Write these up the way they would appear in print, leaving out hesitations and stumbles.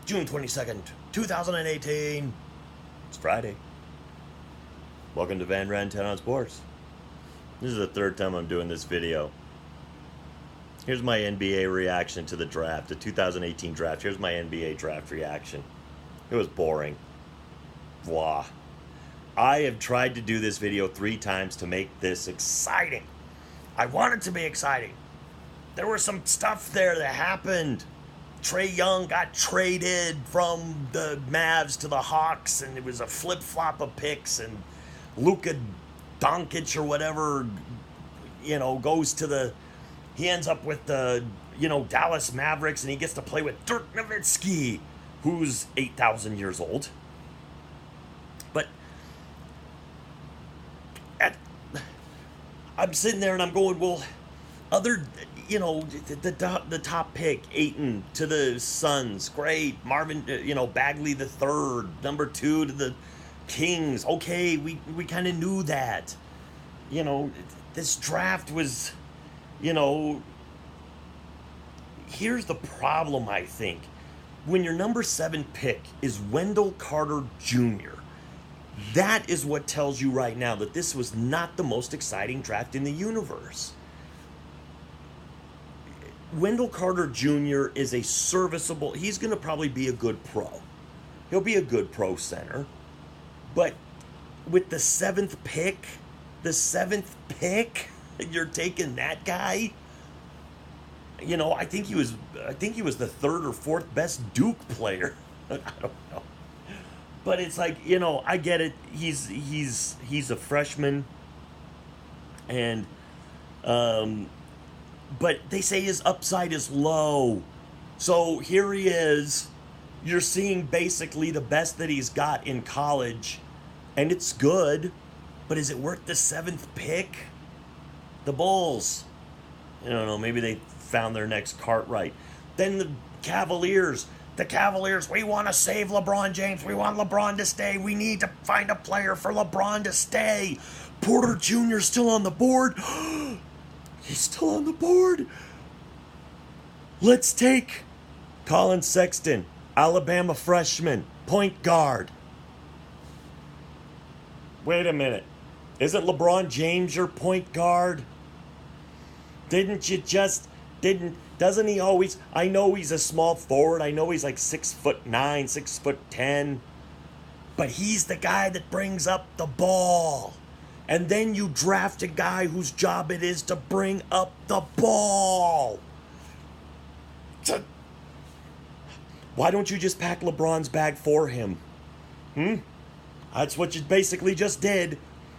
June 22nd, 2018. It's Friday. Welcome to Van Ran 10 on Sports. This is the third time I'm doing this video. Here's my NBA reaction to the draft, the 2018 draft. Here's my NBA draft reaction. It was boring. Blah. I have tried to do this video 3 times to make this exciting. I want it to be exciting. There was some stuff there that happened. Trae Young got traded from the Mavs to the Hawks, and it was a flip-flop of picks, and Luka Doncic or whatever, goes to the... He ends up with the, Dallas Mavericks, and he gets to play with Dirk Nowitzki, who's 8,000 years old. But I'm sitting there and I'm going, well, the top pick, Ayton to the Suns, great. Marvin, Bagley the third, number 2 to the Kings. Okay, we kind of knew that. This draft was, here's the problem, I think. When your number 7 pick is Wendell Carter Jr., that is what tells you right now that this was not the most exciting draft in the universe. Wendell Carter Jr. is a serviceable... He's going to probably be a good pro. He'll be a good pro center. But with the 7th pick, you're taking that guy? I think he was the 3rd or 4th best Duke player. I don't know. But it's like, I get it. He's a freshman. And but they say his upside is low. So here he is. You're seeing basically the best that he's got in college, and it's good. But is it worth the 7th pick? The Bulls, I don't know, maybe they found their next Cartwright. Then the Cavaliers, we want to save LeBron James. We want LeBron to stay. We need to find a player for LeBron to stay. Porter Jr. still on the board. He's still on the board. Let's take Colin Sexton, Alabama freshman, point guard. Wait a minute. Isn't LeBron James your point guard? Doesn't he always... I know he's a small forward. I know he's like 6'9", 6'10". But he's the guy that brings up the ball. And then you draft a guy whose job it is to bring up the ball. Why don't you just pack LeBron's bag for him? That's what you basically just did.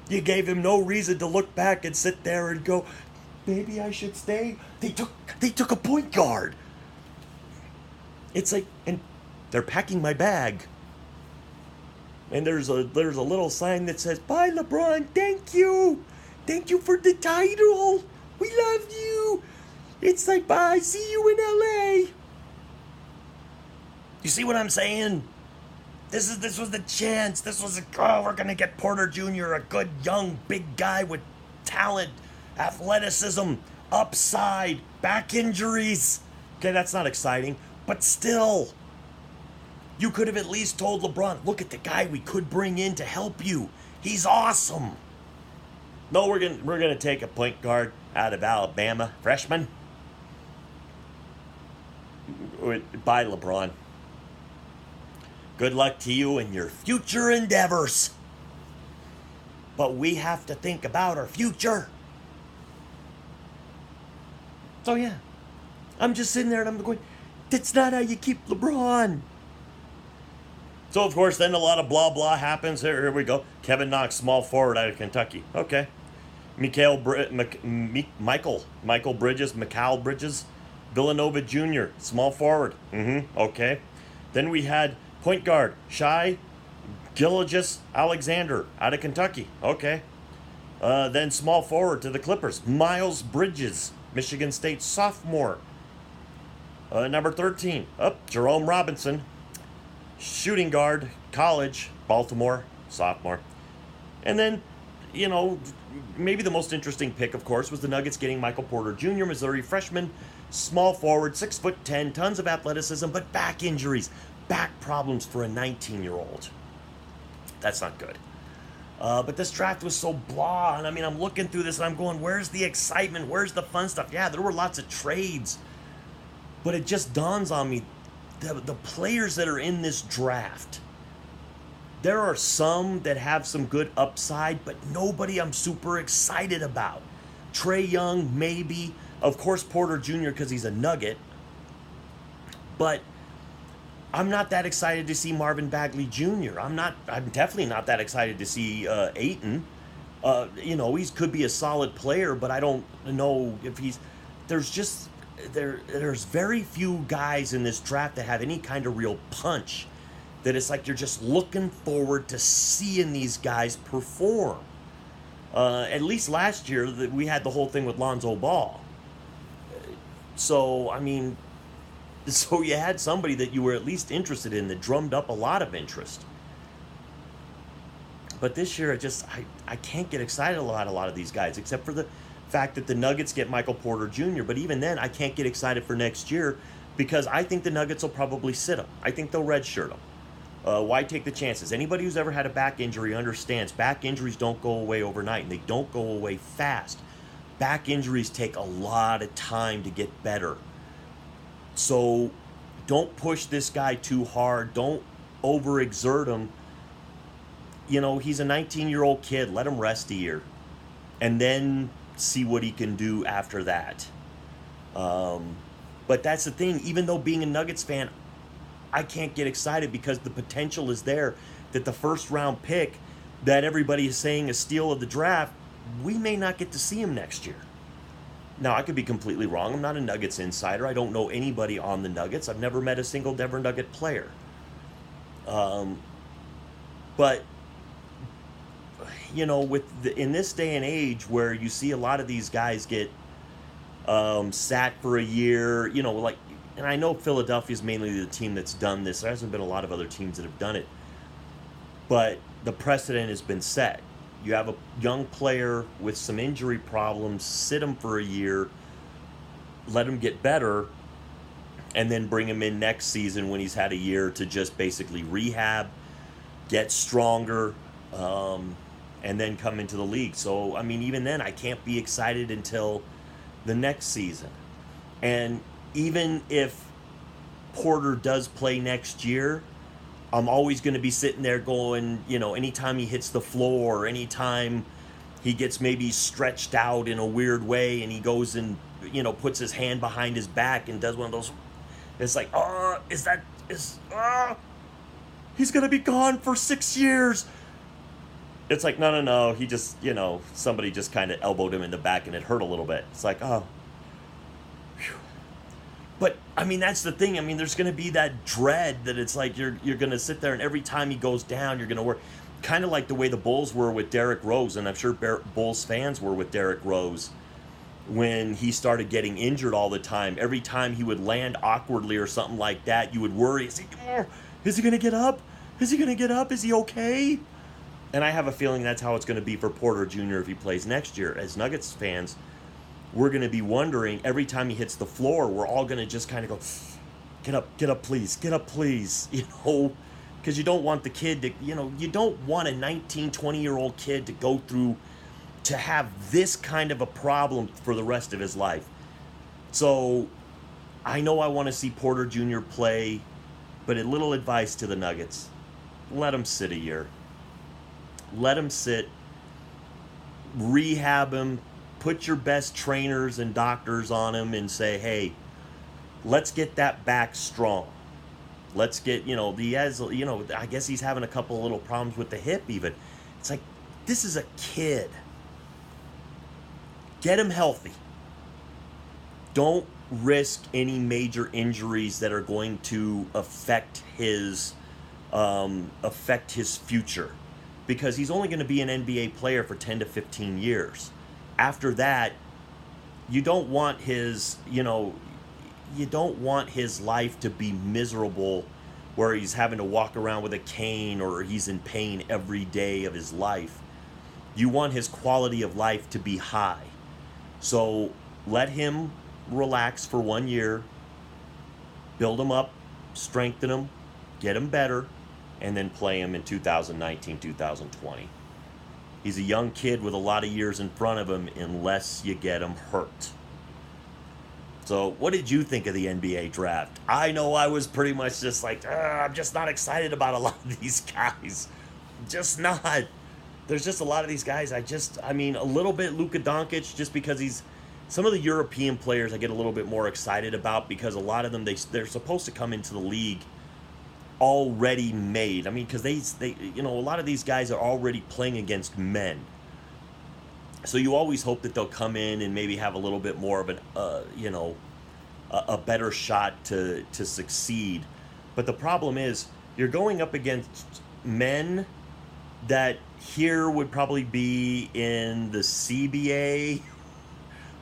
You gave him no reason to look back and sit there and go, maybe I should stay. They took a point guard. It's like, and they're packing my bag. And there's a little sign that says, "Bye, LeBron. Thank you for the title. We love you." It's like, bye. See you in LA. You see what I'm saying? This was the chance. We're gonna get Porter Jr., a good young big guy with talent, athleticism, upside, back injuries. Okay, that's not exciting, but still. You could have at least told LeBron, look at the guy we could bring in to help you. He's awesome. No, we're gonna take a point guard out of Alabama, freshman. Bye, LeBron. Good luck to you in your future endeavors. But we have to think about our future. So yeah, I'm just sitting there and I'm going, that's not how you keep LeBron. So, of course, then a lot of blah, blah happens. Here we go. Kevin Knox, small forward out of Kentucky. Okay. Michael Bridges, Villanova Jr., small forward. Okay. Then we had point guard, Shai Gilgeous-Alexander out of Kentucky. Okay. Then small forward to the Clippers, Miles Bridges, Michigan State sophomore. Number 13, Jerome Robinson. Shooting guard, college, Baltimore, sophomore. And then, maybe the most interesting pick, of course, was the Nuggets getting Michael Porter Jr., Missouri freshman, small forward, 6'10", tons of athleticism, but back injuries. back problems for a 19-year-old. That's not good. But this draft was so blah, and I mean, I'm looking through this and I'm going, where's the excitement? Where's the fun stuff? Yeah, there were lots of trades, but it just dawns on me, the players that are in this draft, there are some that have some good upside, but nobody I'm super excited about. Trae Young, maybe. Of course, Porter Jr., because he's a Nugget. But I'm not that excited to see Marvin Bagley Jr. I'm definitely not that excited to see Ayton. He could be a solid player, but I don't know if he's. There's very few guys in this draft that have any kind of real punch. That it's like you're just looking forward to seeing these guys perform. At least last year, we had the whole thing with Lonzo Ball. So, I mean, so you had somebody that you were at least interested in that drummed up a lot of interest. But this year, I can't get excited about a lot of these guys, except for the fact that the Nuggets get Michael Porter Jr. But even then, I can't get excited for next year because I think the Nuggets will probably sit him. I think they'll redshirt him. Why take the chances? Anybody who's ever had a back injury understands back injuries don't go away overnight, and they don't go away fast. Back injuries take a lot of time to get better. So don't push this guy too hard. Don't overexert him. He's a 19-year-old kid. Let him rest a year. And then see what he can do after that. But that's the thing. Even though being a Nuggets fan, I can't get excited because the potential is there that the first round pick that everybody is saying is steal of the draft, we may not get to see him next year. Now, I could be completely wrong. I'm not a Nuggets insider. I don't know anybody on the Nuggets. I've never met a single Denver Nugget player. But, in this day and age where you see a lot of these guys get sat for a year, and I know Philadelphia is mainly the team that's done this. There hasn't been a lot of other teams that have done it. But the precedent has been set. You have a young player with some injury problems, sit him for a year, let him get better, and then bring him in next season when he's had a year to just basically rehab, get stronger, and then come into the league. So, I mean, even then, I can't be excited until the next season. And even if Porter does play next year, I'm always going to be sitting there going, anytime he hits the floor, anytime he gets maybe stretched out in a weird way and he goes and, puts his hand behind his back and does one of those, it's like, he's going to be gone for 6 years. It's like, no, he just, somebody just kind of elbowed him in the back and it hurt a little bit. It's like, oh. Whew. But, I mean, that's the thing. I mean, there's going to be that dread that it's like you're going to sit there and every time he goes down, you're going to work. Kind of like the way the Bulls were with Derrick Rose, and I'm sure Bulls fans were with Derrick Rose when he started getting injured all the time. Every time he would land awkwardly or something like that, you would worry. Is he going to get up? Is he going to get up? Is he okay? And I have a feeling that's how it's going to be for Porter Jr. if he plays next year. As Nuggets fans, we're going to be wondering every time he hits the floor, we're all going to just kind of go, get up, please, because you don't want the kid to, you don't want a 19, 20-year-old kid to go through, to have this kind of a problem for the rest of his life. So I know I want to see Porter Jr. play, but a little advice to the Nuggets, let him sit a year. Let him sit, rehab him, put your best trainers and doctors on him and say, hey, let's get that back strong. Let's get, he has, I guess he's having a couple of little problems with the hip even. It's like, this is a kid. Get him healthy. Don't risk any major injuries that are going to affect his future. Because he's only going to be an NBA player for 10 to 15 years. After that, you don't want his life to be miserable where he's having to walk around with a cane or he's in pain every day of his life. You want his quality of life to be high. So let him relax for 1 year, build him up, strengthen him, get him better, and then play him in 2019, 2020. He's a young kid with a lot of years in front of him unless you get him hurt. So what did you think of the NBA draft? I know I was pretty much just like, I'm just not excited about a lot of these guys. Just not. There's just a lot of these guys. I mean, a little bit Luka Doncic, just because some of the European players I get a little bit more excited about, because a lot of them, they're supposed to come into the league already made. I mean, because they a lot of these guys are already playing against men. So you always hope that they'll come in and maybe have a little bit more of a better shot to succeed. But the problem is, you're going up against men that here would probably be in the CBA,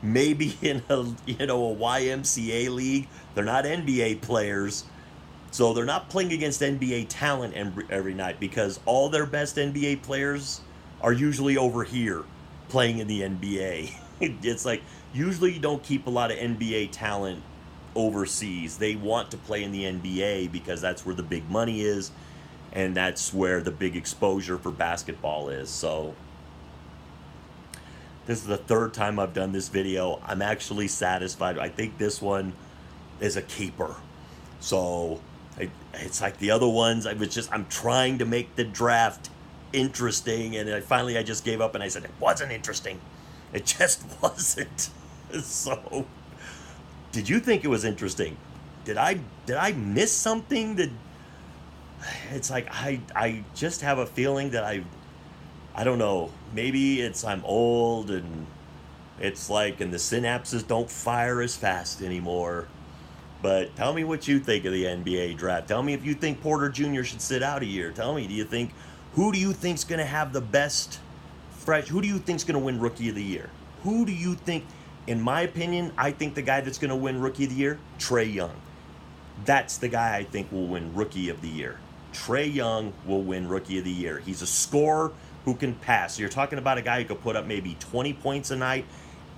maybe in a YMCA league. They're not NBA players. So they're not playing against NBA talent every night, because all their best NBA players are usually over here playing in the NBA. It's like, usually you don't keep a lot of NBA talent overseas. They want to play in the NBA because that's where the big money is, and that's where the big exposure for basketball is. So this is the third time I've done this video. I'm actually satisfied. I think this one is a keeper. So it's like the other ones, I'm trying to make the draft interesting, and I just gave up and I said, it wasn't interesting. It just wasn't. So, did you think it was interesting? Did I miss something? It's like, I just have a feeling that I don't know, maybe I'm old, and it's like, and the synapses don't fire as fast anymore. But tell me what you think of the NBA draft. Tell me if you think Porter Jr. should sit out a year. Tell me, who do you think's going to have the best who do you think's going to win Rookie of the Year? Who do you think, in my opinion, I think the guy that's going to win Rookie of the Year, Trae Young. That's the guy I think will win Rookie of the Year. Trae Young will win Rookie of the Year. He's a scorer who can pass. So you're talking about a guy who could put up maybe 20 points a night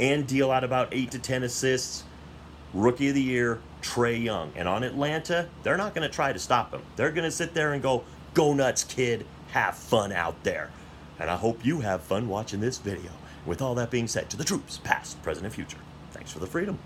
and deal out about 8 to 10 assists. Rookie of the Year, Trae Young. And on Atlanta, they're not going to try to stop him. They're going to sit there and go nuts, kid. Have fun out there. And I hope you have fun watching this video. With all that being said, to the troops, past, present, and future, thanks for the freedom.